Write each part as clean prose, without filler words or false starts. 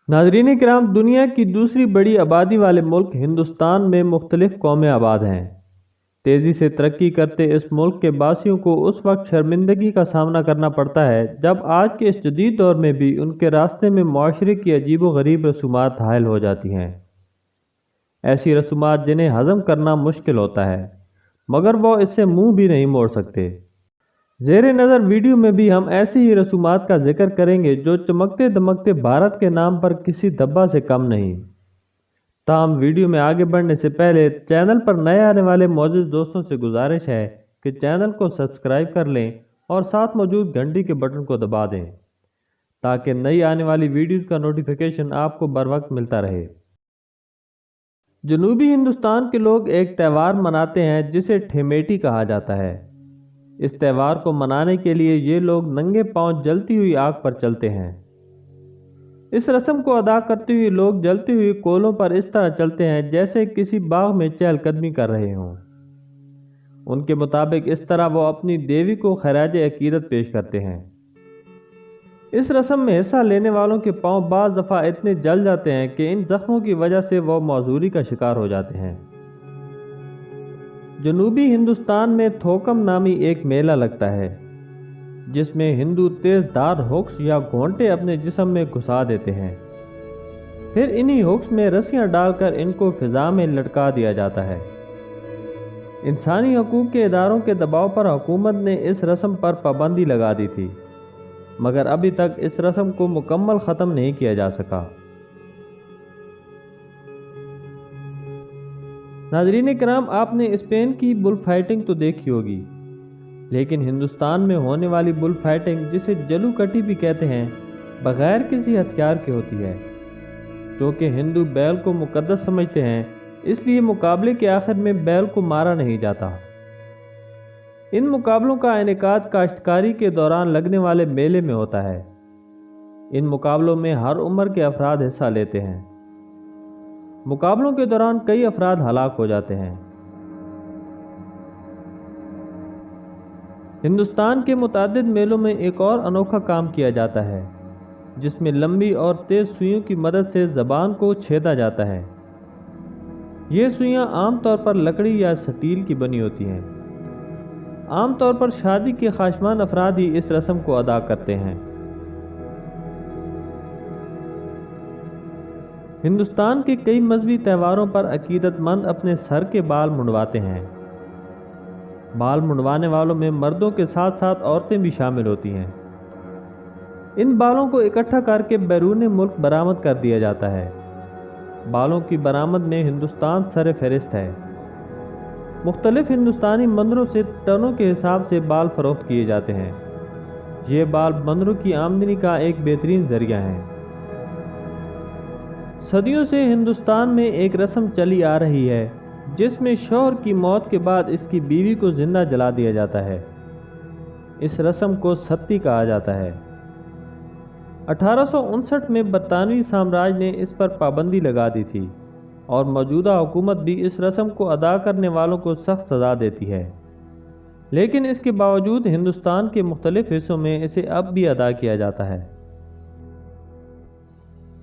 नाज़रीन किराम, दुनिया की दूसरी बड़ी आबादी वाले मुल्क हिंदुस्तान में मुख्तलिफ कौमें आबाद हैं। तेज़ी से तरक्की करते इस मुल्क के बासियों को उस वक्त शर्मिंदगी का सामना करना पड़ता है जब आज के इस जदीद दौर में भी उनके रास्ते में मुआशरे की अजीब व गरीब रसूमात हायल हो जाती हैं। ऐसी रसूमात जिन्हें हज़म करना मुश्किल होता है, मगर वो इससे मुंह भी नहीं मोड़ सकते। ज़ेरे नज़र वीडियो में भी हम ऐसी ही रसूमात का जिक्र करेंगे जो चमकते दमकते भारत के नाम पर किसी धब्बा से कम नहीं। ताहम वीडियो में आगे बढ़ने से पहले चैनल पर नए आने वाले मौजूद दोस्तों से गुजारिश है कि चैनल को सब्सक्राइब कर लें और साथ मौजूद घंटी के बटन को दबा दें ताकि नई आने वाली वीडियोज़ का नोटिफिकेशन आपको बर वक्त मिलता रहे। जनूबी हिंदुस्तान के लोग एक त्यौहार मनाते हैं जिसे ठेमेटी कहा जाता है। इस त्यौहार को मनाने के लिए ये लोग नंगे पांव जलती हुई आग पर चलते हैं। इस रस्म को अदा करते हुए लोग जलती हुई कोलों पर इस तरह चलते हैं जैसे किसी बाग में चहलकदमी कर रहे हों। उनके मुताबिक इस तरह वो अपनी देवी को खराज अकीदत पेश करते हैं। इस रस्म में हिस्सा लेने वालों के पांव बाज़ दफ़ा इतने जल जाते हैं कि इन जख्मों की वजह से वो मौजूरी का शिकार हो जाते हैं। जनूबी हिंदुस्तान में थोकम नामी एक मेला लगता है जिसमें हिंदू तेजधार हुक्स या घोंटे अपने जिस्म में घुसा देते हैं। फिर इन्हीं हुक्स में रस्सियां डालकर इनको फिजा में लटका दिया जाता है। इंसानी हकूक़ के इदारों के दबाव पर हुकूमत ने इस रस्म पर पाबंदी लगा दी थी, मगर अभी तक इस रस्म को मुकम्मल ख़त्म नहीं किया जा सका। नाज़रीन किराम, आपने स्पेन की बुल फाइटिंग तो देखी होगी, लेकिन हिंदुस्तान में होने वाली बुल फाइटिंग, जिसे जलू कटी भी कहते हैं, बग़ैर किसी हथियार के होती है। चूँकि हिंदू बैल को मुक़द्दस समझते हैं, इसलिए मुकाबले के आखिर में बैल को मारा नहीं जाता। इन मुकाबलों का इनेकाद काश्तकारी के दौरान लगने वाले मेले में होता है। इन मुकाबलों में हर उम्र के अफराद हिस्सा लेते हैं। मुकाबलों के दौरान कई अफराद हलाक हो जाते हैं। हिंदुस्तान के मुतादिद मेलों में एक और अनोखा काम किया जाता है जिसमें लंबी और तेज सुइयों की मदद से ज़बान को छेदा जाता है। ये सुइयां आमतौर पर लकड़ी या स्टील की बनी होती हैं। आमतौर पर शादी के ख्वाहिशमंद अफराद ही इस रस्म को अदा करते हैं। हिंदुस्तान के कई मजहबी त्योहारों पर अकीदतमंद अपने सर के बाल मुंडवाते हैं। बाल मुंडवाने वालों में मर्दों के साथ साथ औरतें भी शामिल होती हैं। इन बालों को इकट्ठा करके बैरून मुल्क बरामद कर दिया जाता है। बालों की बरामद में हिंदुस्तान सर फहरिस्त है। मुख्तलिफ हिंदुस्तानी मंदिरों से टनों के हिसाब से बाल फरोख्त किए जाते हैं। ये बाल मंदिरों की आमदनी का एक बेहतरीन जरिया है। सदियों से हिंदुस्तान में एक रस्म चली आ रही है जिसमें शौहर की मौत के बाद इसकी बीवी को जिंदा जला दिया जाता है। इस रस्म को सत्ती कहा जाता है। 1859 में बरतानवी साम्राज्य ने इस पर पाबंदी लगा दी थी और मौजूदा हुकूमत भी इस रस्म को अदा करने वालों को सख्त सज़ा देती है, लेकिन इसके बावजूद हिंदुस्तान के मुख्तलिफ हिस्सों में इसे अब भी अदा किया जाता है।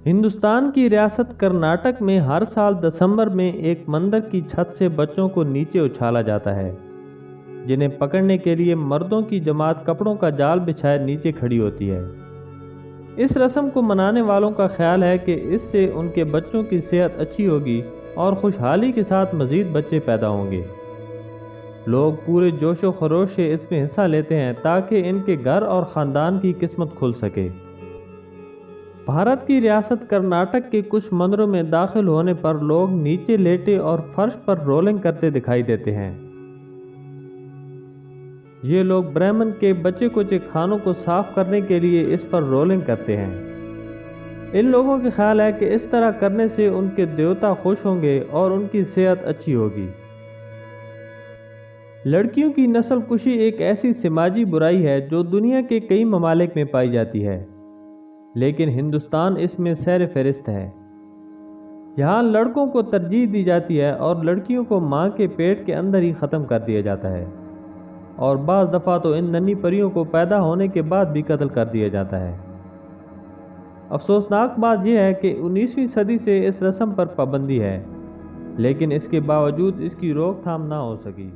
हिंदुस्तान की रियासत कर्नाटक में हर साल दिसंबर में एक मंदिर की छत से बच्चों को नीचे उछाला जाता है, जिन्हें पकड़ने के लिए मर्दों की जमात कपड़ों का जाल बिछाए नीचे खड़ी होती है। इस रस्म को मनाने वालों का ख्याल है कि इससे उनके बच्चों की सेहत अच्छी होगी और खुशहाली के साथ मज़ीद बच्चे पैदा होंगे। लोग पूरे जोशो खरोश से इसमें हिस्सा लेते हैं ताकि इनके घर और ख़ानदान की किस्मत खुल सके। भारत की रियासत कर्नाटक के कुछ मंदिरों में दाखिल होने पर लोग नीचे लेटे और फर्श पर रोलिंग करते दिखाई देते हैं। ये लोग ब्राह्मण के बचे कुचे खानों को साफ करने के लिए इस पर रोलिंग करते हैं। इन लोगों का ख्याल है कि इस तरह करने से उनके देवता खुश होंगे और उनकी सेहत अच्छी होगी। लड़कियों की नस्ल कुशी एक ऐसी समाजी बुराई है जो दुनिया के कई ममालिक में पाई जाती है, लेकिन हिंदुस्तान इसमें सर फहरिस्त है। यहाँ लड़कों को तरजीह दी जाती है और लड़कियों को माँ के पेट के अंदर ही ख़त्म कर दिया जाता है, और बाज़ दफ़ा तो इन नन्ही परियों को पैदा होने के बाद भी कत्ल कर दिया जाता है। افسوسناک بات یہ ہے کہ 19ویں صدی سے اس رسم پر پابندی ہے، لیکن اس کے باوجود اس کی روک تھام نہ ہو سکی۔